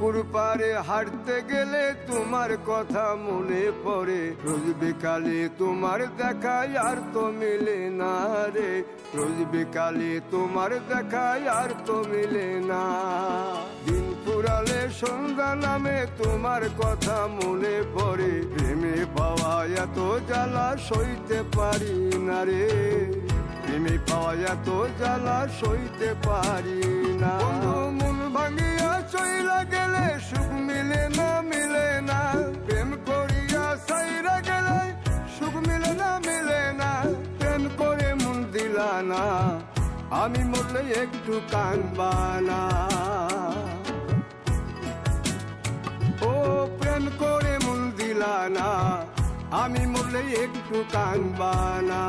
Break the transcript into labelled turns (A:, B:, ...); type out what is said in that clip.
A: পুকুর পাড়ে হাঁটতে গেলে তোমার কথা মনে পড়ে, রোজ বিকালে তোমার দেখায় আর তো মিলে না রে, রোজ বিকালে তোমার দেখায় আর তো মিলে না। দিন ফুরালে সন্ধ্যা নামে তোমার কথা মনে পড়ে, প্রেমে পাওয়া এত জ্বালা সইতে পারি না রে, প্রেমে পাওয়া এত জ্বালা সইতে পারি না। মন ভাঙিয়া চইলা গেলে সুখ মিলে না, মিলে না, প্রেম করিয়া সাইরা গেলে সুখ মিলে না, মিলে না, প্রেম করে মন দিলা না, আমি মরলে একটু কাঁদবা না। ও প্রেম করে মন দিলা না, আমি মরলে একটু কাঁদবা না।